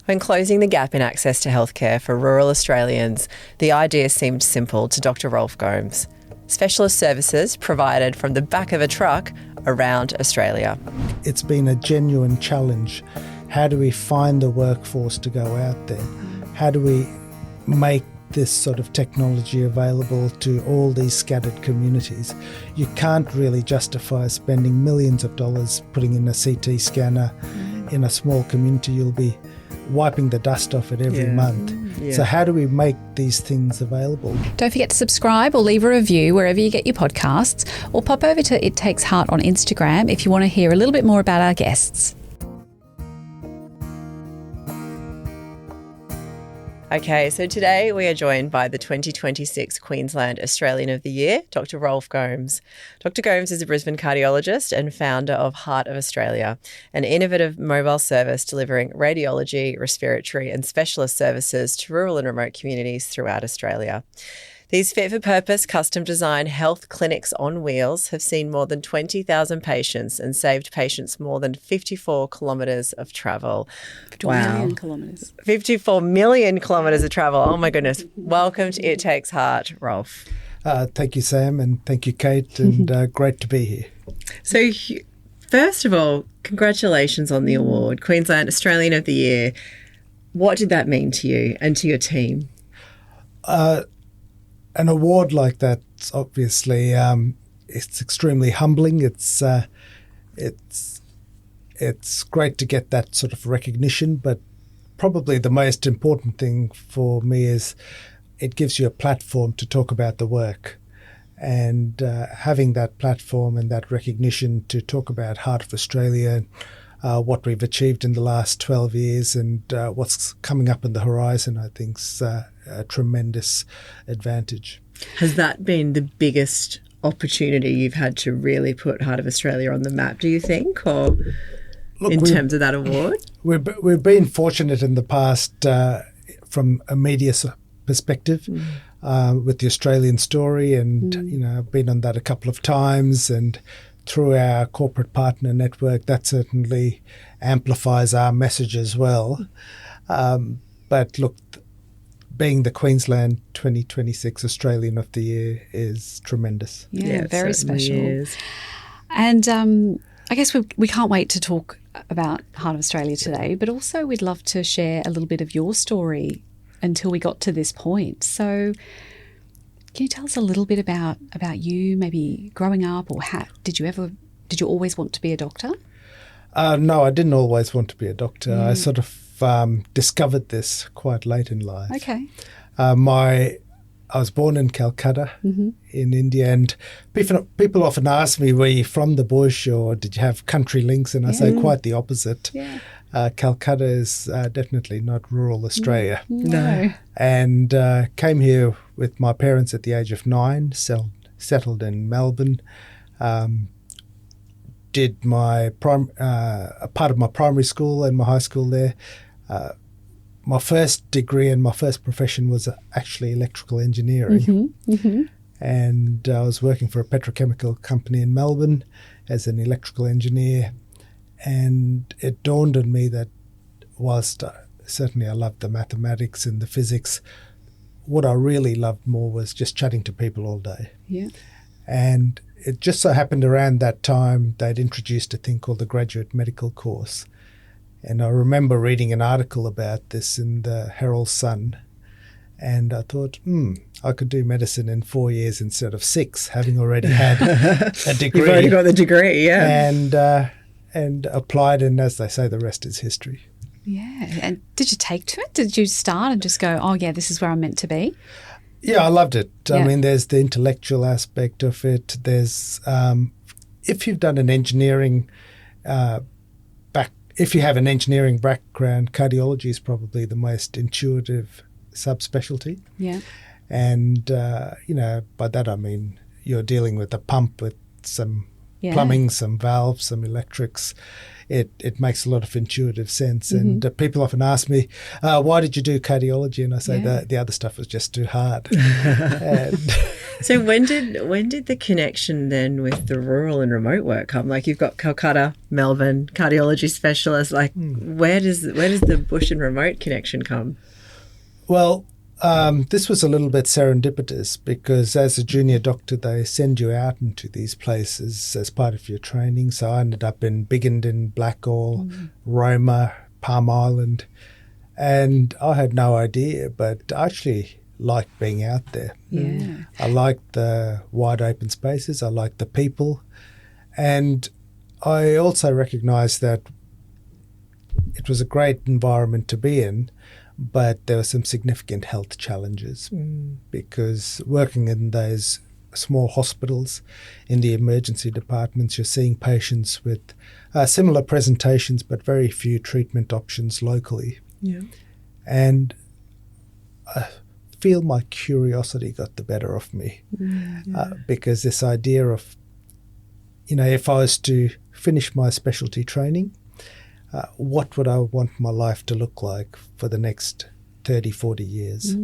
When closing the gap in access to healthcare for rural Australians, the idea seemed simple to Dr Rolf Gomes. Specialist services provided from the back of a truck around Australia. It's been a genuine challenge. How do we find the workforce to go out there? How do we make this sort of technology available to all these scattered communities? You can't really justify spending millions of dollars putting in a CT scanner in a small community. You'll be wiping the dust off it every month. So how do we make these things available? Don't forget to subscribe or leave a review wherever you get your podcasts, or pop over to It Takes Heart on Instagram if you want to hear a little bit more about our guests. Okay, so today we are joined by the 2026 Queensland Australian of the Year, Dr Rolf Gomes. Dr Gomes is a Brisbane cardiologist and founder of Heart of Australia, an innovative mobile service delivering radiology, respiratory and specialist services to rural and remote communities throughout Australia. These fit-for-purpose, custom-designed health clinics on wheels have seen more than 20,000 patients and saved patients more than 54 kilometres of travel. 54 million kilometres. 54 million kilometres of travel. Oh, my goodness. Welcome to It Takes Heart, Rolf. Thank you, Sam, and thank you, Kate, and great to be here. So, first of all, congratulations on the award, Queensland Australian of the Year. What did that mean to you and to your team? An award like that, obviously, it's extremely humbling. It's great to get that sort of recognition, but probably the most important thing for me is it gives you a platform to talk about the work. And having that platform and that recognition to talk about Heart of Australia, what we've achieved in the last 12 years and what's coming up in the horizon, I think is a tremendous advantage. Has that been the biggest opportunity you've had to really put Heart of Australia on the map, do you think, or in terms of that award? We've been fortunate in the past from a media perspective with the Australian Story, and I've been on that a couple of times, and through our corporate partner network, that certainly amplifies our message as well. But look, being the Queensland 2026 Australian of the Year is tremendous. Yeah, very special. Is. And I guess we can't wait to talk about Heart of Australia today, but also we'd love to share a little bit of your story until we got to this point. So can you tell us a little bit about you, maybe growing up, or did you always want to be a doctor? No, I didn't always want to be a doctor. I sort of discovered this quite late in life. Okay. I was born in Calcutta in India, and people often ask me, were you from the bush or did you have country links? And I say quite the opposite. Yeah. Calcutta is definitely not rural Australia. No. And came here with my parents at the age of 9, settled in Melbourne, did my a part of my primary school and my high school there. My first degree and my first profession was actually electrical engineering. And I was working for a petrochemical company in Melbourne as an electrical engineer. And it dawned on me that whilst certainly I loved the mathematics and the physics, what I really loved more was just chatting to people all day. Yeah. And it just so happened around that time they'd introduced a thing called the graduate medical course. And I remember reading an article about this in the Herald Sun, and I thought, I could do medicine in 4 years instead of 6, having already had a degree. You've already got the degree, yeah. And applied, and as they say, the rest is history. Yeah. And did you take to it? Did you start and just go, oh, yeah, this is where I'm meant to be? Yeah, I loved it. Yeah. I mean, there's the intellectual aspect of it. There's, if you've done an engineering if you have an engineering background, cardiology is probably the most intuitive subspecialty. Yeah. And, by that I mean you're dealing with a pump with some plumbing, some valves, some electrics. It makes a lot of intuitive sense. And people often ask me, why did you do cardiology? And I say the other stuff was just too hard. So when did the connection then with the rural and remote work come? Like you've got Calcutta, Melbourne, cardiology specialist. Like where does the bush and remote connection come? Well, this was a little bit serendipitous because as a junior doctor, they send you out into these places as part of your training. So I ended up in Biggenden, Blackall, Roma, Palm Island, and I had no idea, but I actually liked being out there. Yeah. I liked the wide open spaces. I liked the people. And I also recognised that it was a great environment to be in, but there were some significant health challenges because working in those small hospitals, in the emergency departments, you're seeing patients with similar presentations but very few treatment options locally. Yeah. And I feel my curiosity got the better of me because this idea of, if I was to finish my specialty training, what would I want my life to look like for the next 30, 40 years?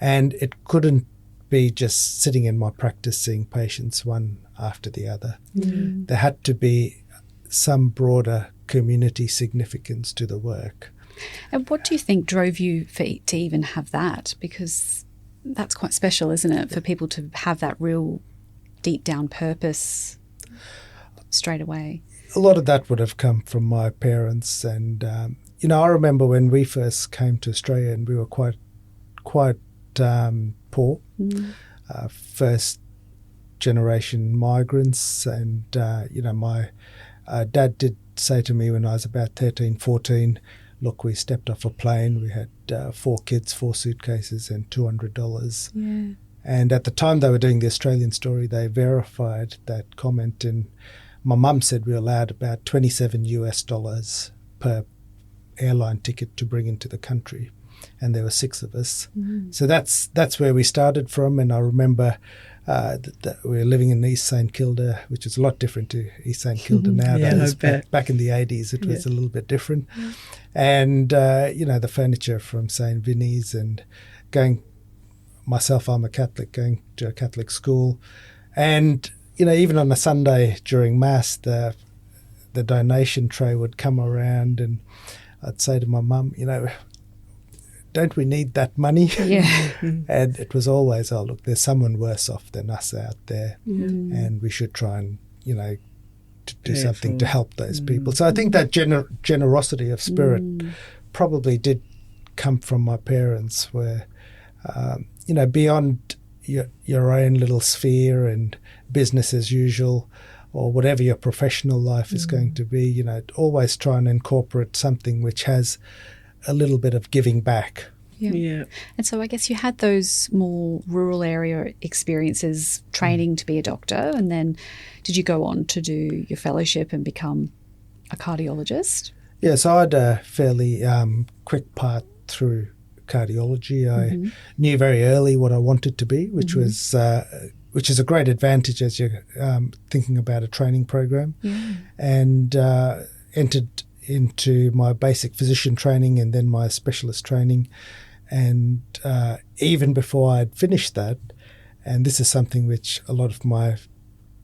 And it couldn't be just sitting in my practice seeing patients one after the other. There had to be some broader community significance to the work. And what do you think drove you to even have that? Because that's quite special, isn't it, for people to have that real deep down purpose straight away? A lot of that would have come from my parents. And, I remember when we first came to Australia and we were quite poor, first generation migrants. And, my dad did say to me when I was about 13, 14, look, we stepped off a plane. We had 4 kids, 4 suitcases and $200. Yeah. And at the time they were doing the Australian story, they verified that comment. And my mum said we were allowed about $27 per airline ticket to bring into the country. And there were 6 of us. So that's where we started from. And I remember that we were living in East St Kilda, which is a lot different to East St Kilda nowadays. Back in the 80s, it was a little bit different. And, the furniture from St Vinny's and myself, I'm a Catholic, going to a Catholic school. And, even on a Sunday during Mass, the donation tray would come around and I'd say to my mum, don't we need that money? Yeah. And it was always, oh, look, there's someone worse off than us out there and we should try and, to do something to help those people. So I think that generosity of spirit probably did come from my parents where, beyond your own little sphere and business as usual or whatever your professional life is going to be, always try and incorporate something which has a little bit of giving back. Yeah. And so I guess you had those more rural area experiences training to be a doctor, and then did you go on to do your fellowship and become a cardiologist? Yeah, so I had a fairly quick path through cardiology. I knew very early what I wanted to be, which is a great advantage as you're thinking about a training program, and entered into my basic physician training and then my specialist training. And even before I'd finished that, and this is something which a lot of my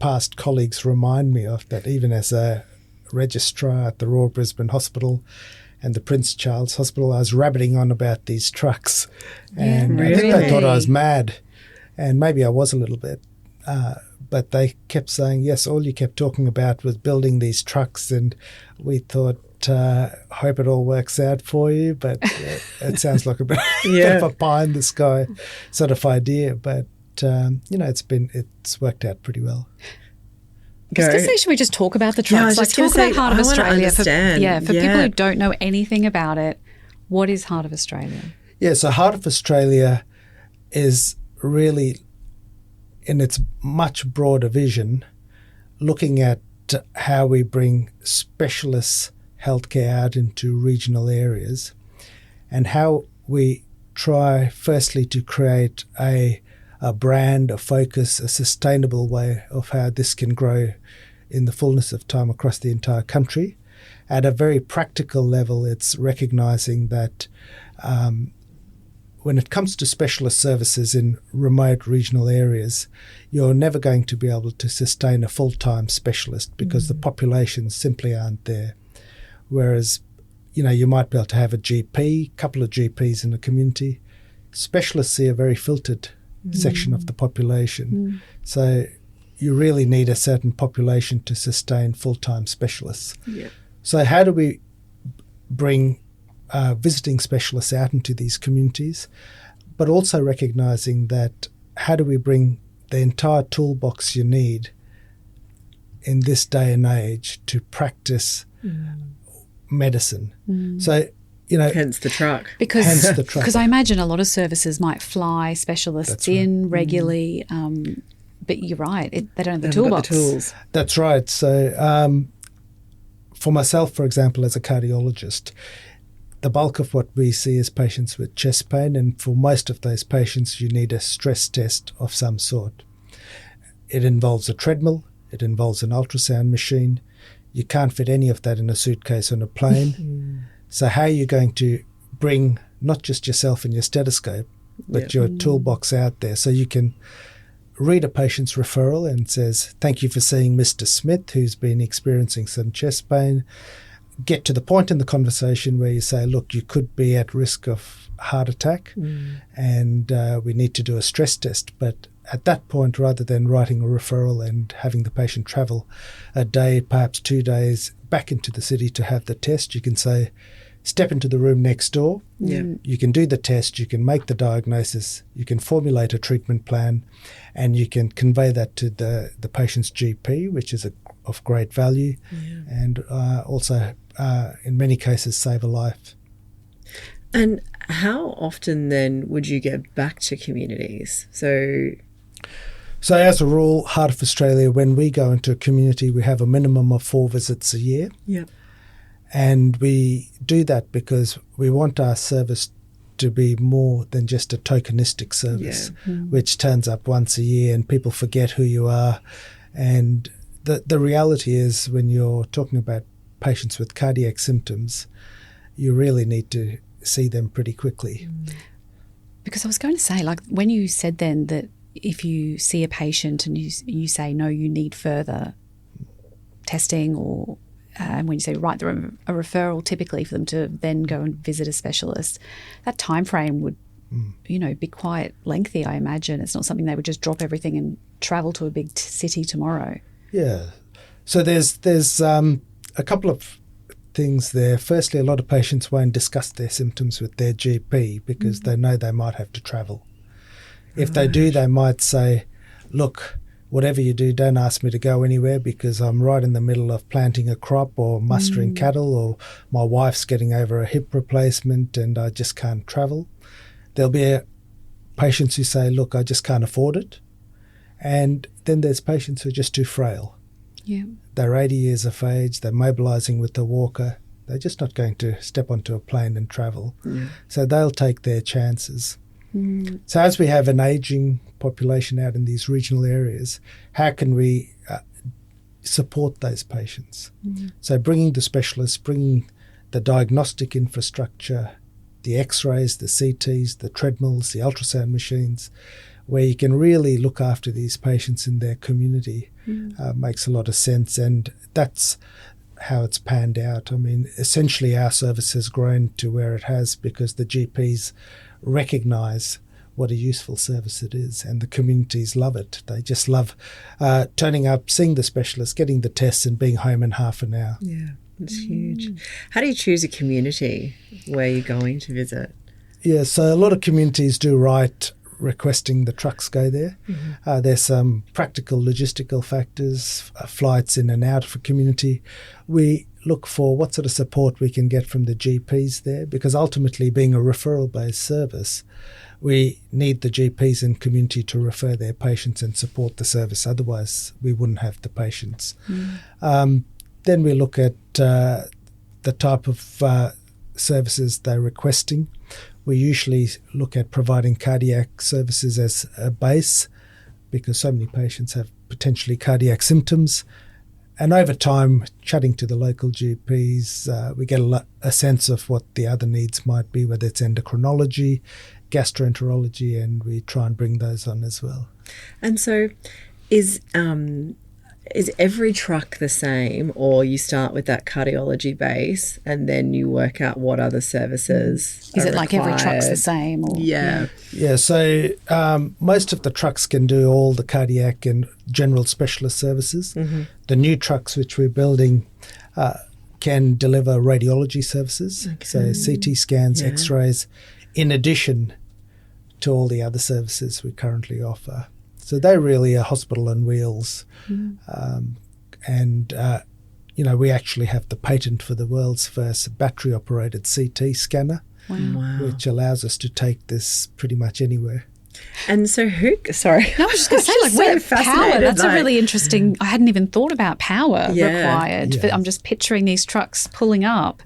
past colleagues remind me of, that even as a registrar at the Royal Brisbane Hospital and the Prince Charles Hospital, I was rabbiting on about these trucks. And I think they thought I was mad. And maybe I was a little bit. But they kept saying, yes, all you kept talking about was building these trucks, and we thought, hope it all works out for you, but it sounds like a bit of a pie in the sky sort of idea. But, it's worked out pretty well. I was going to say, should we just talk about the trucks? Talk about Heart of Australia. For people who don't know anything about it, what is Heart of Australia? Yeah, so Heart of Australia is really, in its much broader vision, looking at how we bring specialist healthcare out into regional areas and how we try firstly to create a brand, a focus, a sustainable way of how this can grow in the fullness of time across the entire country. At a very practical level, it's recognising that when it comes to specialist services in remote regional areas, you're never going to be able to sustain a full-time specialist because the populations simply aren't there. Whereas, you might be able to have a GP, couple of GPs in a community. Specialists see a very filtered section of the population. So you really need a certain population to sustain full-time specialists. Yeah. So how do we bring visiting specialists out into these communities, but also recognising that how do we bring the entire toolbox you need in this day and age to practice medicine. So, hence the truck. Because I imagine a lot of services might fly specialists in regularly, but you're right, they don't have the toolbox. Got the tools. That's right. So for myself, for example, as a cardiologist, the bulk of what we see is patients with chest pain, and for most of those patients you need a stress test of some sort. It involves a treadmill, it involves an ultrasound machine. You can't fit any of that in a suitcase on a plane. So how are you going to bring not just yourself and your stethoscope, but your toolbox out there so you can read a patient's referral and says, thank you for seeing Mr. Smith, who's been experiencing some chest pain. Get to the point in the conversation where you say, look, you could be at risk of heart attack and we need to do a stress test. But at that point, rather than writing a referral and having the patient travel a day, perhaps 2 days back into the city to have the test, you can say, step into the room next door. You can do the test, you can make the diagnosis, you can formulate a treatment plan, and you can convey that to the patient's GP, which is of great value, and also in many cases save a life. And how often then would you get back to communities? So as a rule, Heart of Australia, when we go into a community, we have a minimum of 4 visits a year. And we do that because we want our service to be more than just a tokenistic service, which turns up once a year and people forget who you are. And the reality is, when you're talking about patients with cardiac symptoms, you really need to see them pretty quickly. Because I was going to say, like, when you said then that if you see a patient and you say, no, you need further testing, or when you say write them a referral typically for them to then go and visit a specialist, that time frame would be quite lengthy, I imagine. It's not something they would just drop everything and travel to a big city tomorrow. Yeah. So there's a couple of things there. Firstly, a lot of patients won't discuss their symptoms with their GP because they know they might have to travel. If they do, they might say, look, whatever you do, don't ask me to go anywhere because I'm right in the middle of planting a crop or mustering cattle, or my wife's getting over a hip replacement and I just can't travel. There'll be patients who say, look, I just can't afford it. And then there's patients who are just too frail. They're 80 years of age, they're mobilising with the walker. They're just not going to step onto a plane and travel. So they'll take their chances. So as we have an ageing population out in these regional areas, how can we support those patients? So bringing the specialists, bringing the diagnostic infrastructure, the x-rays, the CTs, the treadmills, the ultrasound machines, where you can really look after these patients in their community makes a lot of sense. And that's how it's panned out. I mean, essentially our service has grown to where it has because the GPs recognise what a useful service it is, and the communities love it. They just love turning up, seeing the specialist, getting the tests and being home in half an hour. Yeah, it's huge. How do you choose a community where you're going to visit? Yeah, so a lot of communities do write requesting the trucks go there. There's some practical logistical factors, flights in and out of a community. We look for what sort of support we can get from the GPs there, because ultimately, being a referral-based service, we need the GPs in community to refer their patients and support the service. Otherwise, we wouldn't have the patients. Then we look at the type of services they're requesting. We usually look at providing cardiac services as a base because so many patients have potentially cardiac symptoms. And over time, chatting to the local GPs, we get a sense of what the other needs might be, whether it's endocrinology, gastroenterology, and we try and bring those on as well. And so is every truck the same, or you start with that cardiology base and then you work out what other services Is are it like every truck's the required? same? Or, Yeah. Yeah, so most of the trucks can do all the cardiac and general specialist services. Mm-hmm. The new trucks which we're building can deliver radiology services, so CT scans, Yeah. X-rays, in addition to all the other services we currently offer. So they're really a hospital on wheels. We actually have the patent for the world's first battery-operated CT scanner, Wow. which allows us to take this pretty much anywhere. And so sorry. No, I was just going to say, like, so where fascinated, power, that's like- a really interesting, I hadn't even thought about power Yeah. required. Yeah. But I'm just picturing these trucks pulling up.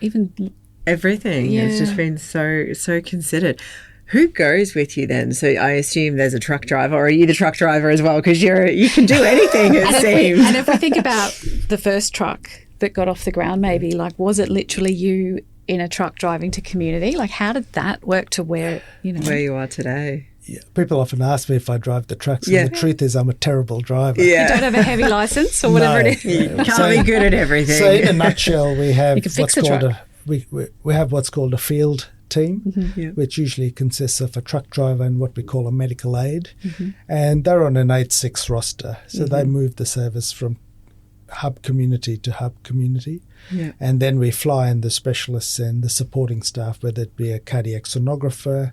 Even, Everything has just Yeah. been so considered. Who goes with you then? So I assume there's a truck driver, or are you the truck driver as well? Because you can do anything, it seems. and if we think about the first truck that got off the ground, maybe, like, was it literally you in a truck driving to community? Like, how did that work to where, Where you are today. Yeah, people often ask me if I drive the trucks, and Yeah. the truth is I'm a terrible driver. you don't have a heavy license or whatever No. it is? You can't be good at everything. So in a nutshell, we have You can fix what's a called truck. we have what's called a field team, Yeah. which usually consists of a truck driver and what we call a medical aid, and they're on an 8/6 roster, so they move the service from hub community to hub community. Yeah. And then we fly in the specialists and the supporting staff, whether it be a cardiac sonographer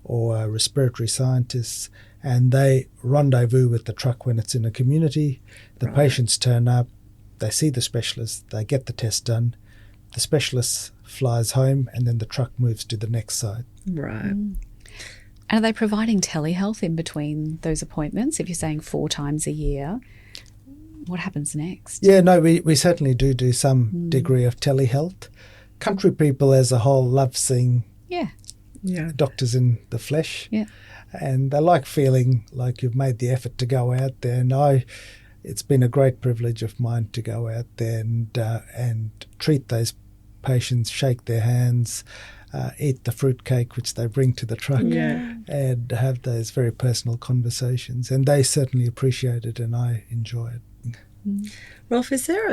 or a respiratory scientist, and they rendezvous with the truck when it's in a community. The patients turn up, they see the specialist, they get the test done, the specialist flies home, and then the truck moves to the next site. Right. And are they providing telehealth in between those appointments? If you're saying 4 times a year, what happens next? Yeah, no, we certainly do some degree of telehealth. Country people as a whole love seeing Yeah. Yeah. doctors in the flesh. Yeah. And they like feeling like you've made the effort to go out there. And it's been a great privilege of mine to go out there and treat those patients, shake their hands, eat the fruitcake which they bring to the truck, Yeah. and have those very personal conversations. And they certainly appreciate it, and I enjoy it. Rolf, is there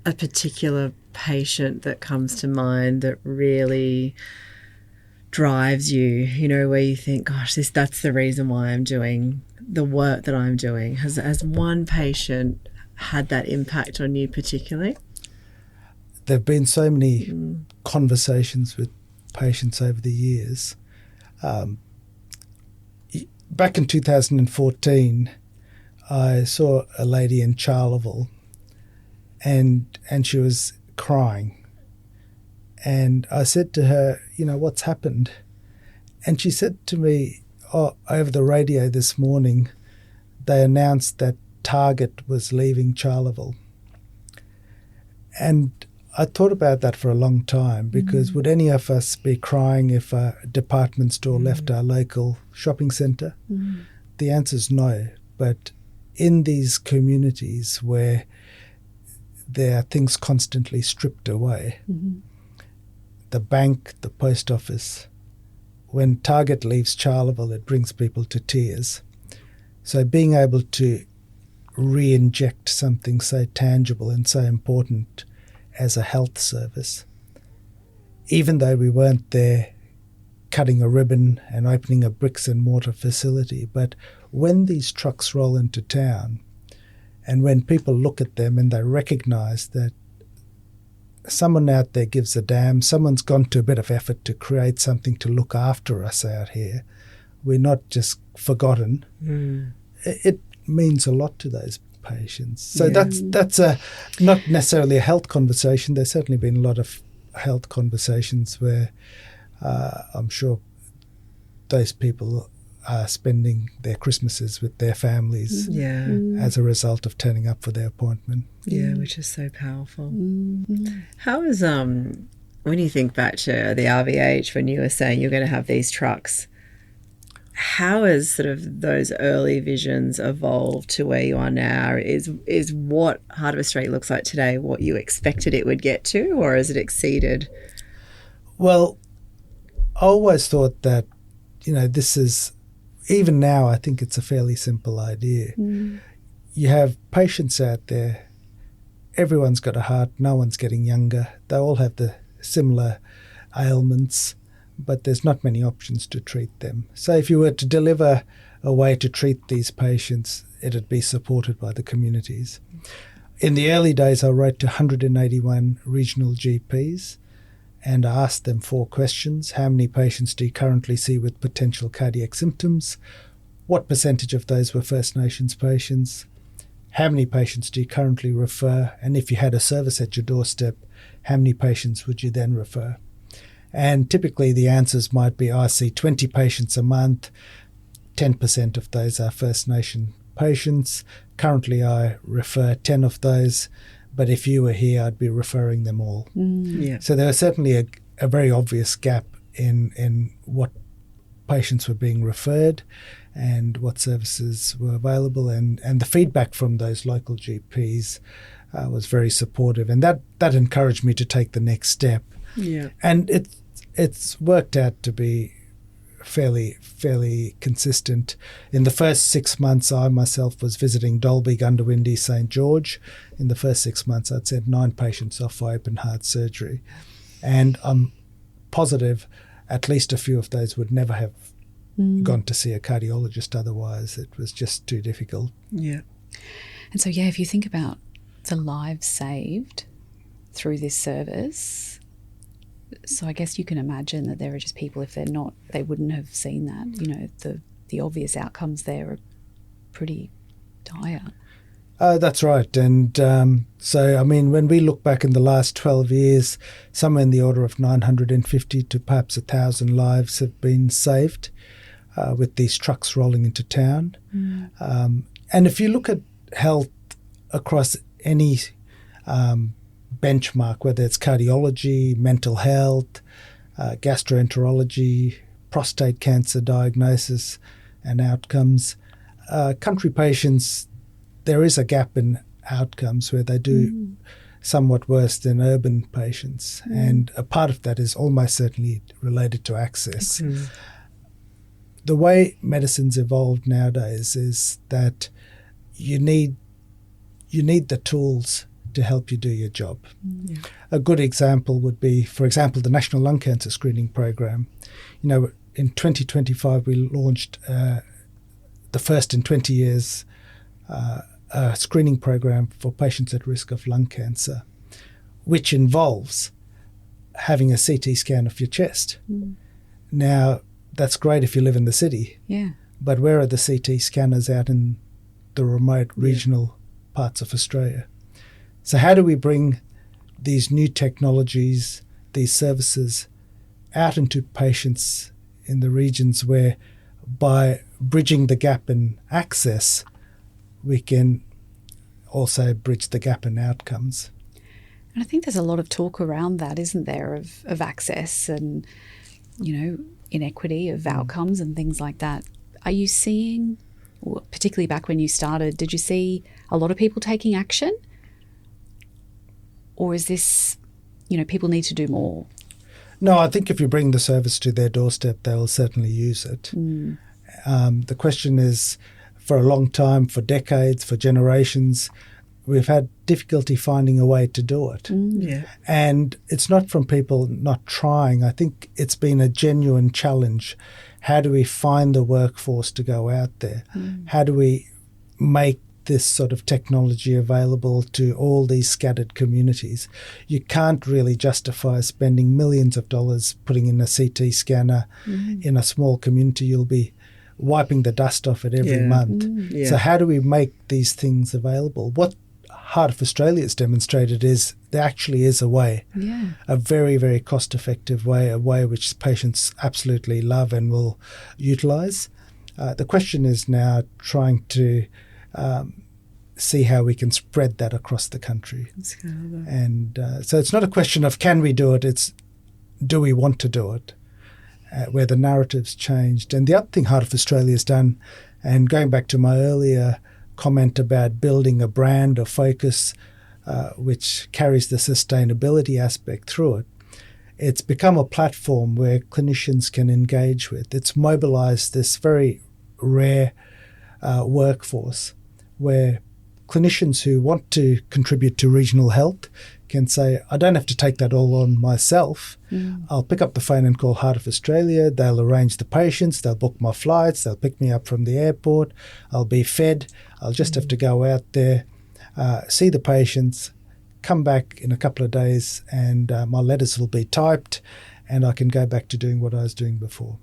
a particular patient that comes to mind that really drives you, where you think, gosh, that's the reason why I'm doing the work that I'm doing? Has one patient had that impact on you particularly? There have been so many conversations with patients over the years. Back in 2014, I saw a lady in Charleville, and she was crying. And I said to her, what's happened? And she said to me, over the radio this morning, they announced that Target was leaving Charleville. And I thought about that for a long time, because would any of us be crying if a department store left our local shopping centre? The answer is no. But in these communities where there are things constantly stripped away, the bank, the post office, when Target leaves Charleville, it brings people to tears. So being able to re-inject something so tangible and so important as a health service, even though we weren't there cutting a ribbon and opening a bricks and mortar facility, but when these trucks roll into town and when people look at them and they recognise that someone out there gives a damn, someone's gone to a bit of effort to create something to look after us out here, we're not just forgotten. It means a lot to those patients. So that's not necessarily a health conversation. There's certainly been a lot of health conversations where I'm sure those people are spending their Christmases with their families as a result of turning up for their appointment. Yeah, which is so powerful. How is when you think back to the RVH, when you were saying you're going to have these trucks how has sort of those early visions evolved to where you are now? Is what Heart of Australia looks like today what you expected it would get to, or has it exceeded? Well, I always thought that, this is, even now, I think it's a fairly simple idea. You have patients out there, everyone's got a heart, no one's getting younger, they all have the similar ailments, but there's not many options to treat them. So if you were to deliver a way to treat these patients, it'd be supported by the communities. In the early days, I wrote to 181 regional GPs and I asked them 4 questions. How many patients do you currently see with potential cardiac symptoms? What percentage of those were First Nations patients? How many patients do you currently refer? And if you had a service at your doorstep, how many patients would you then refer? And typically the answers might be, I see 20 patients a month, 10% of those are First Nation patients. Currently I refer 10 of those, but if you were here, I'd be referring them all. Yeah. So there was certainly a very obvious gap in what patients were being referred and what services were available, and the feedback from those local GPs was very supportive, and that encouraged me to take the next step. Yeah. And it's worked out to be fairly consistent. In the first 6 months, I myself was visiting Dolby, Gundawindi, St George. In the first 6 months, I'd sent 9 patients off for open heart surgery, and I'm positive at least a few of those would never have gone to see a cardiologist otherwise. It was just too difficult. Yeah. And so, if you think about the lives saved through this service, so I guess you can imagine that there are just people, if they're not, they wouldn't have seen that. The obvious outcomes there are pretty dire. That's right. And so, when we look back in the last 12 years, somewhere in the order of 950 to perhaps 1,000 lives have been saved with these trucks rolling into town. And if you look at health across any benchmark, whether it's cardiology, mental health, gastroenterology, prostate cancer diagnosis and outcomes, country patients, there is a gap in outcomes where they do somewhat worse than urban patients. And a part of that is almost certainly related to access. The way medicine's evolved nowadays is that you need the tools to help you do your job. A good example would be, for example, the National Lung Cancer Screening Program. In 2025 we launched the first in 20 years a screening program for patients at risk of lung cancer, which involves having a CT scan of your chest. Now, that's great if you live in the city, but where are the CT scanners out in the remote regional parts of Australia? So how do we bring these new technologies, these services out into patients in the regions where, by bridging the gap in access, we can also bridge the gap in outcomes? And I think there's a lot of talk around that, isn't there, of access and, inequity of outcomes and things like that. Are you seeing, particularly back when you started, did you see a lot of people taking action? Or is this, people need to do more? No, I think if you bring the service to their doorstep, they will certainly use it. The question is, for a long time, for decades, for generations, we've had difficulty finding a way to do it. And it's not from people not trying. I think it's been a genuine challenge. How do we find the workforce to go out there? How do we make this sort of technology available to all these scattered communities? You can't really justify spending millions of dollars putting in a CT scanner in a small community. You'll be wiping the dust off it every month. So how do we make these things available? What Heart of Australia has demonstrated is there actually is a way, a very, very cost-effective way, a way which patients absolutely love and will utilise. The question is now trying to see how we can spread that across the country. And so it's not a question of can we do it, it's do we want to do it? where the narrative's changed. And the other thing Heart of Australia's done, and going back to my earlier comment about building a brand or focus which carries the sustainability aspect through it, it's become a platform where clinicians can engage with. It's mobilised this very rare workforce where clinicians who want to contribute to regional health can say, I don't have to take that all on myself. I'll pick up the phone and call Heart of Australia. They'll arrange the patients. They'll book my flights. They'll pick me up from the airport. I'll be fed. I'll just have to go out there, see the patients, come back in a couple of days, and my letters will be typed, and I can go back to doing what I was doing before.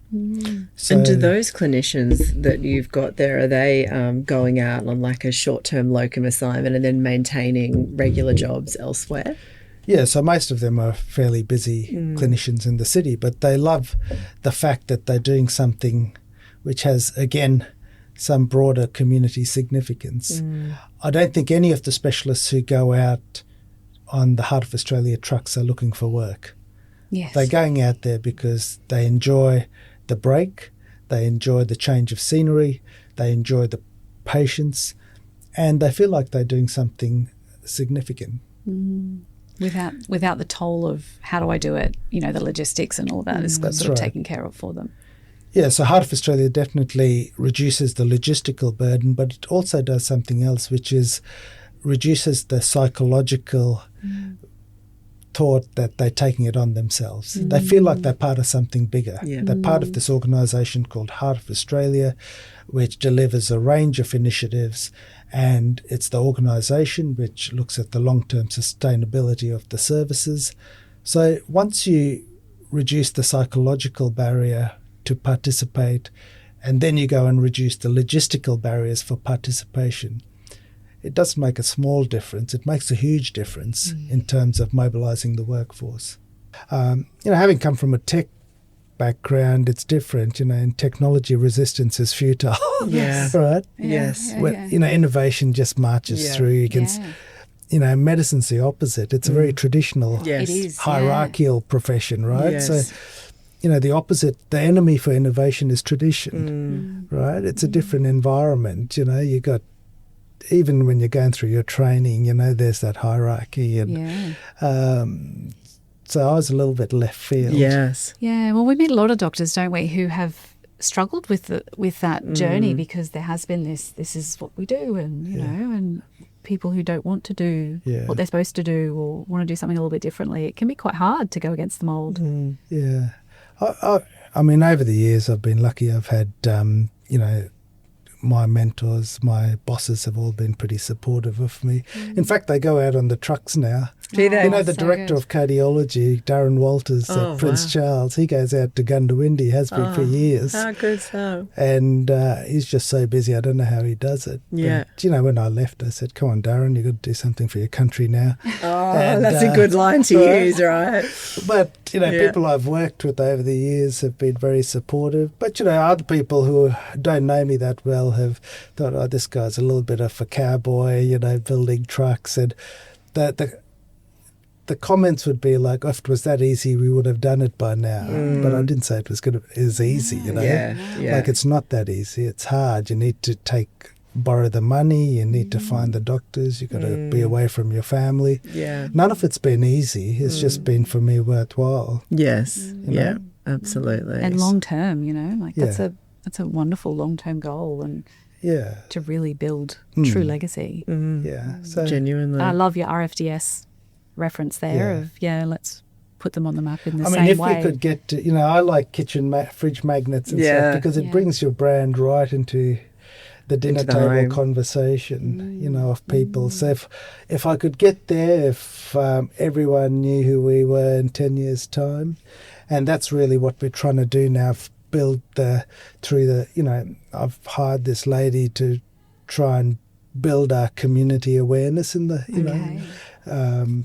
So, and do those clinicians that you've got there, are they going out on like a short-term locum assignment and then maintaining regular jobs elsewhere? Yeah, so most of them are fairly busy clinicians in the city, but they love the fact that they're doing something which has, again, some broader community significance. I don't think any of the specialists who go out on the Heart of Australia trucks are looking for work. Yes. They're going out there because they enjoy the break, they enjoy the change of scenery, they enjoy the patients, and they feel like they're doing something significant. Without the toll of how do I do it, the logistics and all of that is sort of taken care of for them. Yeah, so Heart of Australia definitely reduces the logistical burden, but it also does something else, which is reduces the psychological thought that they're taking it on themselves. They feel like they're part of something bigger. They're part of this organisation called Heart of Australia, which delivers a range of initiatives, and it's the organisation which looks at the long-term sustainability of the services. So once you reduce the psychological barrier to participate, and then you go and reduce the logistical barriers for participation, it doesn't make a small difference. It makes a huge difference in terms of mobilising the workforce. Having come from a tech background, it's different. In technology, resistance is futile. Right? Yes. Innovation just marches through. You can, medicine's the opposite. It's a very traditional, Yes. It is, hierarchical profession, right? Yes. So, the opposite, the enemy for innovation is tradition, right? It's a different environment. You got, even when you're going through your training, there's that hierarchy. And so I was a little bit left field. Yes. Yeah, well, we meet a lot of doctors, don't we, who have struggled with that journey because there has been this is what we do, and, and people who don't want to do what they're supposed to do or want to do something a little bit differently. It can be quite hard to go against the mould. Yeah. I mean, over the years, I've been lucky. I've had, my mentors, my bosses have all been pretty supportive of me. In fact, they go out on the trucks now. Do they? The director of cardiology, Darren Walters at Prince Charles, he goes out to Gundawindi, has been for years. How good so. And he's just so busy, I don't know how he does it. Yeah. But, when I left, I said, come on, Darren, you've got to do something for your country now. And, that's a good line to use, right? But, people I've worked with over the years have been very supportive. But, other people who don't know me that well have thought, oh, this guy's a little bit of a cowboy, building trucks. And the comments would be like, if it was that easy, we would have done it by now. But I didn't say it was easy, Like, it's not that easy. It's hard. You need to borrow the money. You need to find the doctors. You've got to be away from your family. Yeah. None of it's been easy. It's just been, for me, worthwhile. Yes. Yeah, absolutely. And long term, that's a wonderful long term goal, and to really build true legacy. Yeah. So genuinely. I love your RFDS reference there of let's put them on the map in the same way. I mean, if we could get to, I like fridge magnets and stuff, because it brings your brand right into the dinner table conversation, of people. So if I could get there, if everyone knew who we were in 10 years' time, and that's really what we're trying to do now, build I've hired this lady to try and build our community awareness in the,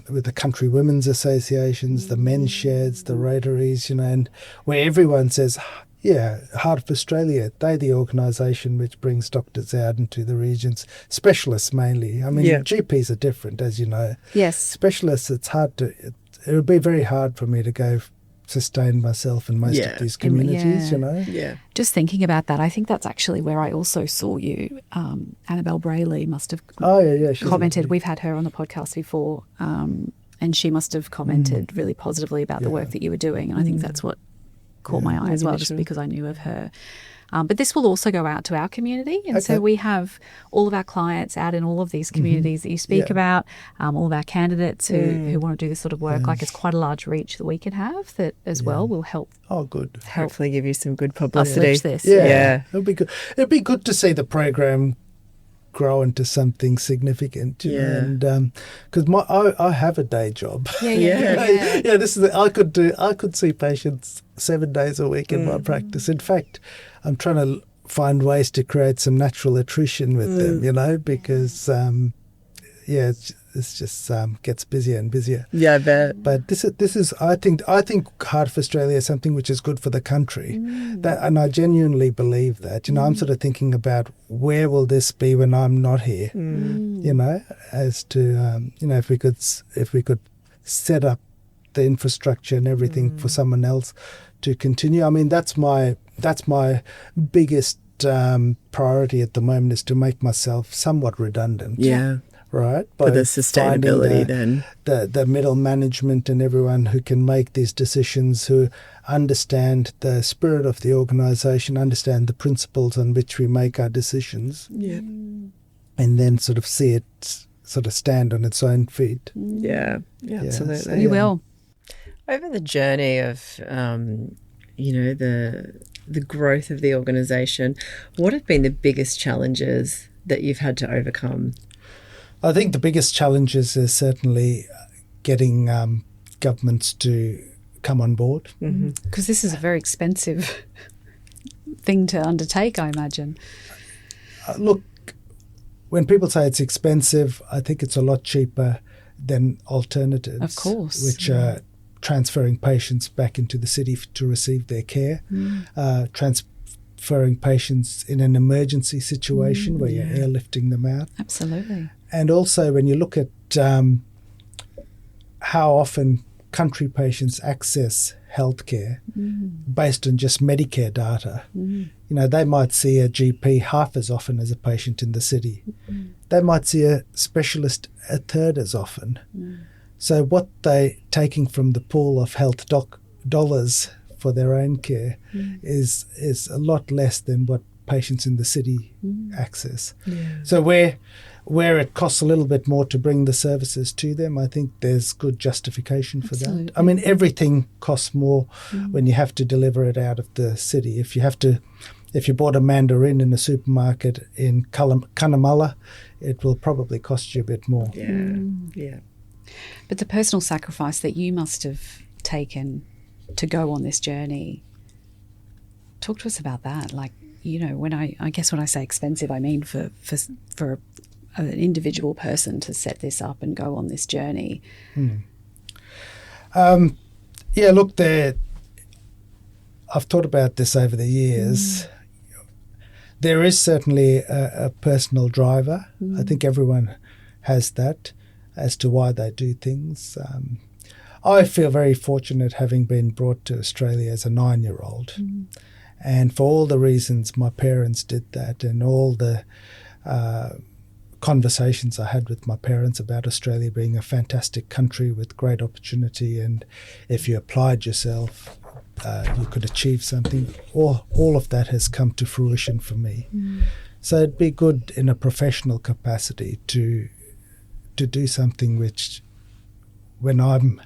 with the country women's associations, the men's sheds, the Rotaries, and where everyone says, Heart of Australia, they're the organisation which brings doctors out into the regions, specialists mainly. I mean, GPs are different, as you know. Yes. Specialists, it's hard to, it would be very hard for me to go sustain myself in most of these communities, you know. Yeah. Just thinking about that, I think that's actually where I also saw you. Annabelle Brayley must have she's commented. lovely. We've had her on the podcast before, and she must have commented really positively about the work that you were doing. And I think that's what caught my eye as well, just because I knew of her. But this will also go out to our community. And so we have all of our clients out in all of these communities that you speak about, all of our candidates who want to do this sort of work. Like, it's quite a large reach that we can have that as well will help. Oh, good. Hopefully give you some good publicity. Push this. Yeah. It'd be good. It'd be good to see the program grow into something significant, you know, and because I have a day job. I could see patients 7 days a week in my practice. In fact, I'm trying to find ways to create some natural attrition with them, you know, because it's just gets busier and busier. Yeah, I bet. But this is I think Heart of Australia is something which is good for the country, and I genuinely believe that. You know, I'm sort of thinking about where will this be when I'm not here. You know, as to you know, if we could set up the infrastructure and everything for someone else to continue. I mean, that's my biggest priority at the moment, is to make myself somewhat redundant. Yeah. Right, for the sustainability, then the middle management and everyone who can make these decisions, who understand the spirit of the organisation, understand the principles on which we make our decisions, and then sort of see it sort of stand on its own feet. Yeah, absolutely. So, You will. Over the journey of, you know, the growth of the organisation, what have been the biggest challenges that you've had to overcome? I think the biggest challenges is certainly getting governments to come on board. Because this is a very expensive thing to undertake, I imagine. Look, when people say it's expensive, I think it's a lot cheaper than alternatives. Of course. Which are transferring patients back into the city to receive their care, transferring patients in an emergency situation where you're airlifting them out. Absolutely. And also when you look at how often country patients access healthcare based on just Medicare data, you know, they might see a GP half as often as a patient in the city. They might see a specialist a third as often. So what they're taking from the pool of health dollars for their own care is a lot less than what patients in the city access. So where it costs a little bit more to bring the services to them, I think there's good justification for that. I mean, everything costs more when you have to deliver it out of the city. If you bought a mandarin in a supermarket in Cunnamulla, it will probably cost you a bit more. Yeah. But the personal sacrifice that you must have taken to go on this journey, talk to us about that. Like, you know, when I guess when I say expensive, I mean for an individual person to set this up and go on this journey. Look, I've thought about this over the years. There is certainly a personal driver. I think everyone has that as to why they do things. I feel very fortunate having been brought to Australia as a 9-year-old. And for all the reasons my parents did that, and all the conversations I had with my parents about Australia being a fantastic country with great opportunity, and if you applied yourself, you could achieve something. All of that has come to fruition for me. So it'd be good in a professional capacity to do something which, when I'm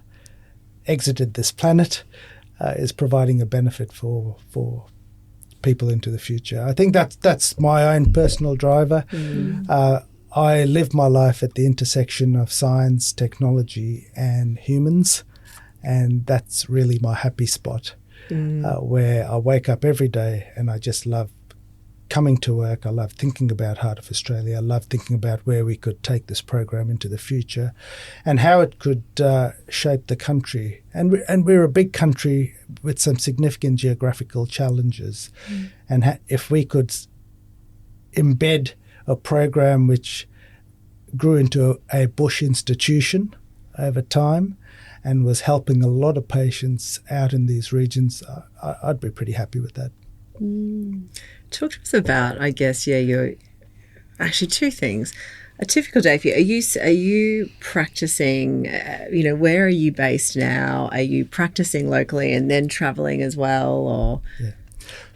exited this planet, is providing a benefit for people into the future. I think that's my own personal driver. I live my life at the intersection of science, technology, and humans, and that's really my happy spot, where I wake up every day and I just love coming to work. I love thinking about Heart of Australia. I love thinking about where we could take this program into the future and how it could shape the country. And we're a big country with some significant geographical challenges. And if we could embed a program which grew into a bush institution over time and was helping a lot of patients out in these regions, I'd be pretty happy with that. Talk to us about, I guess, you're actually two things. A typical day for you. Are you practicing, where are you based now? Are you practicing locally and then travelling as well? Or Yeah.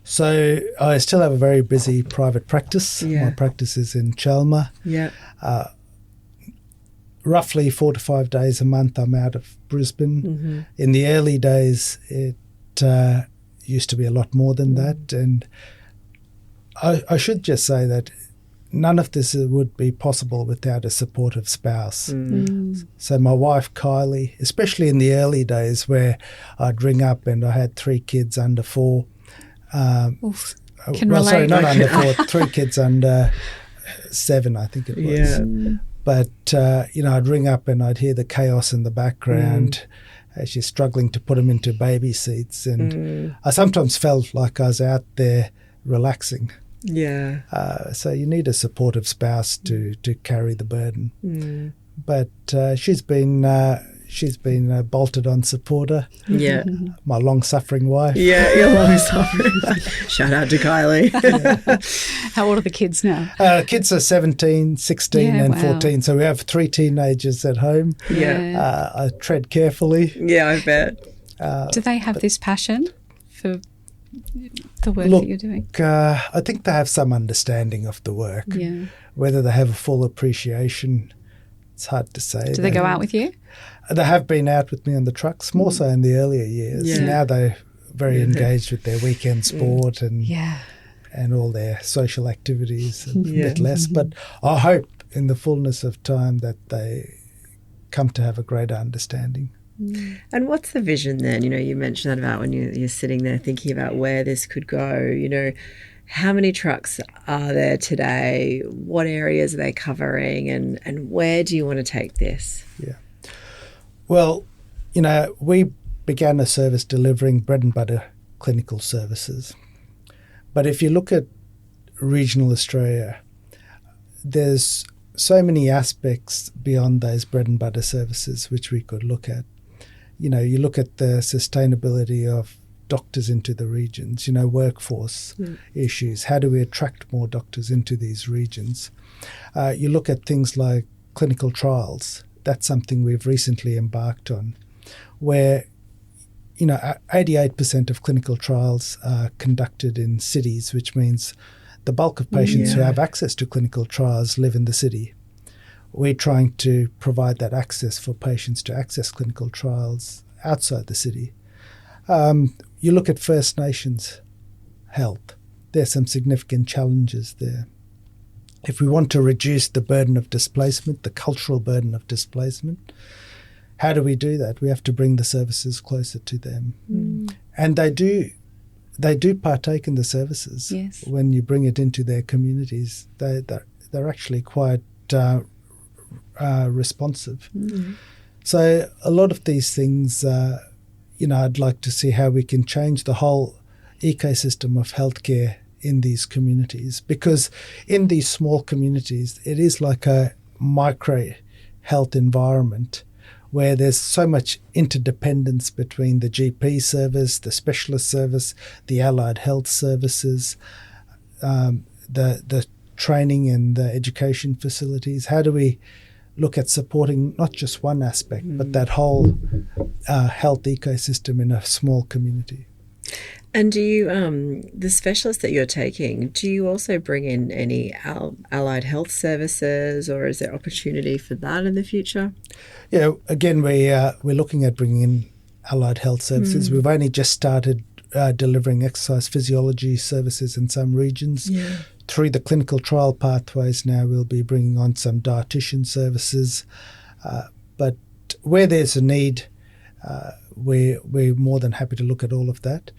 So I still have a very busy private practice. Yeah. My practice is in Chalmer. Yeah. Roughly 4 to 5 days a month I'm out of Brisbane. In the early days it used to be a lot more than that, and I should just say that none of this would be possible without a supportive spouse. So my wife Kylie, especially in the early days where I'd ring up and I had 3 kids under 4. Can relate. Sorry, not under 4, 3 kids under 7, I think it was. Yeah. But, I'd ring up and I'd hear the chaos in the background as she's struggling to put them into baby seats. And I sometimes felt like I was out there relaxing. Yeah. So you need a supportive spouse to carry the burden. But she's been a bolted-on supporter. Yeah. My long-suffering wife. Yeah, you're long suffering. Shout out to Kylie. How old are the kids now? Kids are 17, 16 and 14. So we have 3 teenagers at home. Yeah. I tread carefully. Yeah, I bet. Do they have this passion for the work that you're doing? I think they have some understanding of the work. Yeah. Whether they have a full appreciation, it's hard to say. Do they go out with you? They have been out with me on the trucks, more so in the earlier years. Yeah. Now they're very engaged with their weekend sport and all their social activities, and a bit less. But I hope in the fullness of time that they come to have a greater understanding. And what's the vision then? You mentioned that about when you're sitting there thinking about where this could go. How many trucks are there today? What areas are they covering? And where do you want to take this? Yeah. Well, we began a service delivering bread and butter clinical services. But if you look at regional Australia, there's so many aspects beyond those bread and butter services which we could look at. You look at the sustainability of doctors into the regions, workforce issues. How do we attract more doctors into these regions? You look at things like clinical trials. That's something we've recently embarked on, where 88% of clinical trials are conducted in cities, which means the bulk of patients who have access to clinical trials live in the city. We're trying to provide that access for patients to access clinical trials outside the city. You look at First Nations health. There's some significant challenges there. If we want to reduce the burden of displacement, the cultural burden of displacement, how do we do that? We have to bring the services closer to them. And they do partake in the services. Yes. When you bring it into their communities. They're actually quite responsive. So a lot of these things, I'd like to see how we can change the whole ecosystem of healthcare in these communities, because in these small communities it is like a micro health environment where there's so much interdependence between the GP service, the specialist service, the allied health services, the training and the education facilities. How do we look at supporting not just one aspect but that whole health ecosystem in a small community? And do you, the specialists that you're taking, do you also bring in any allied health services, or is there opportunity for that in the future? Yeah, again, we're looking at bringing in allied health services. We've only just started delivering exercise physiology services in some regions. Yeah. Through the clinical trial pathways now, we'll be bringing on some dietitian services. But where there's a need, we're more than happy to look at all of that.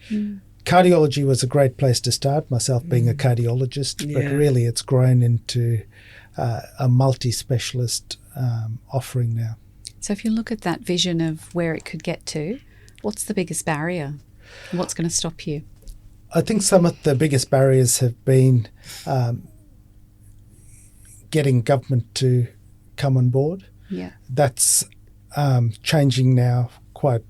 Cardiology was a great place to start, myself being a cardiologist, but really it's grown into a multi-specialist offering now. So if you look at that vision of where it could get to, what's the biggest barrier? And what's going to stop you? I think some of the biggest barriers have been getting government to come on board. Yeah. That's changing now quite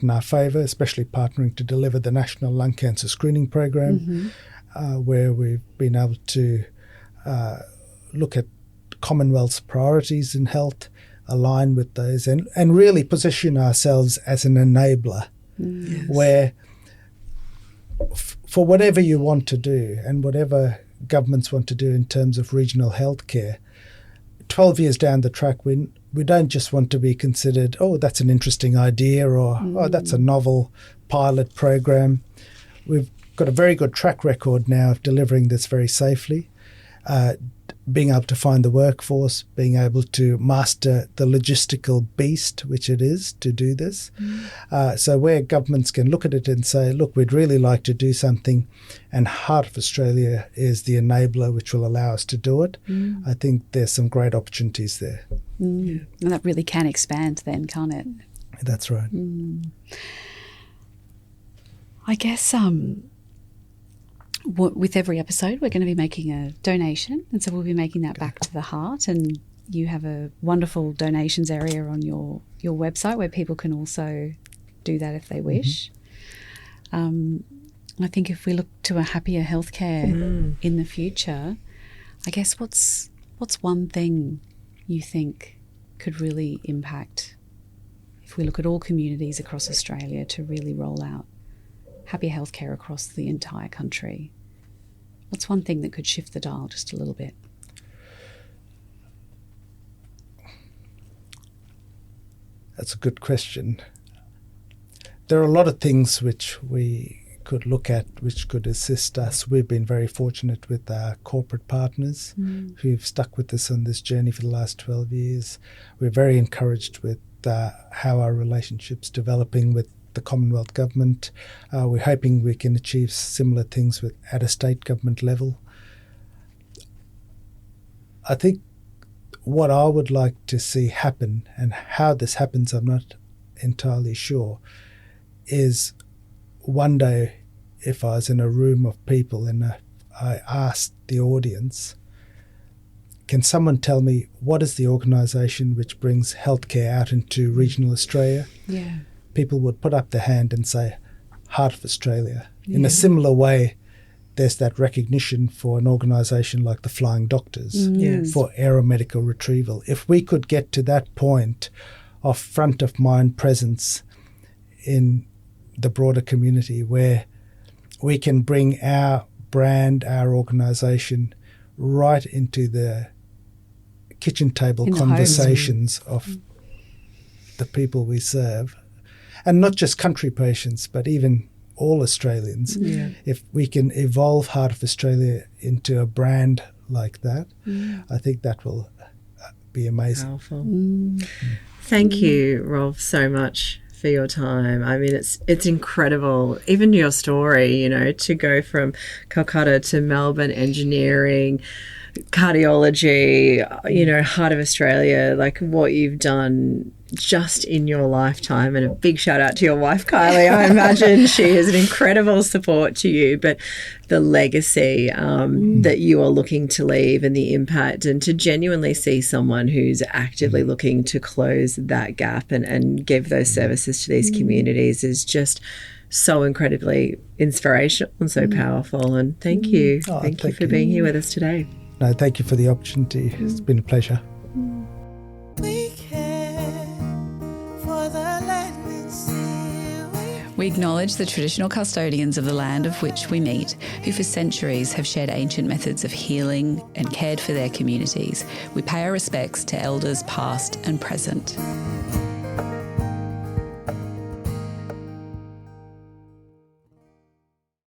in our favour, especially partnering to deliver the National Lung Cancer Screening Program, where we've been able to look at Commonwealth's priorities in health, align with those, and really position ourselves as an enabler, where for whatever you want to do and whatever governments want to do in terms of regional healthcare, 12 years down the track, we don't just want to be considered, oh, that's an interesting idea, or oh, that's a novel pilot program. We've got a very good track record now of delivering this very safely, being able to find the workforce, being able to master the logistical beast, which it is to do this. So where governments can look at it and say, look, we'd really like to do something, and Heart of Australia is the enabler which will allow us to do it, I think there's some great opportunities there. And that really can expand then, can't it? That's right. I guess with every episode, we're going to be making a donation, and so we'll be making that back to the Heart. And you have a wonderful donations area on your website where people can also do that if they wish. I think if we look to a happier healthcare in the future, I guess what's one thing you think could really impact, if we look at all communities across Australia, to really roll out happier healthcare across the entire country? What's one thing that could shift the dial just a little bit? That's a good question. There are a lot of things which we could look at which could assist us. We've been very fortunate with our corporate partners who've stuck with us on this journey for the last 12 years. We're very encouraged with how our relationship's developing with the Commonwealth Government. We're hoping we can achieve similar things at a state government level. I think what I would like to see happen, and how this happens I'm not entirely sure, is one day if I was in a room of people and I asked the audience, can someone tell me what is the organisation which brings healthcare out into regional Australia? Yeah. People would put up their hand and say, Heart of Australia. In a similar way, there's that recognition for an organisation like the Flying Doctors for aeromedical retrieval. If we could get to that point of front-of-mind presence in the broader community where we can bring our brand, our organisation right into the kitchen table conversations of the people we serve, and not just country patients, but even all Australians. If we can evolve Heart of Australia into a brand like that, I think that will be amazing. Powerful. Thank you, Rolf, so much for your time. I mean, it's incredible. Even your story, to go from Calcutta to Melbourne, engineering, cardiology, Heart of Australia, like what you've done just in your lifetime. And a big shout out to your wife, Kylie. I imagine she is an incredible support to you, but the legacy that you are looking to leave and the impact, and to genuinely see someone who's actively looking to close that gap and give those services to these communities is just so incredibly inspirational and so powerful. And thank you. Thank you for being here with us today. No, thank you for the opportunity. It's been a pleasure. We care for the land and sea. We acknowledge the traditional custodians of the land of which we meet, who for centuries have shared ancient methods of healing and cared for their communities. We pay our respects to elders past and present.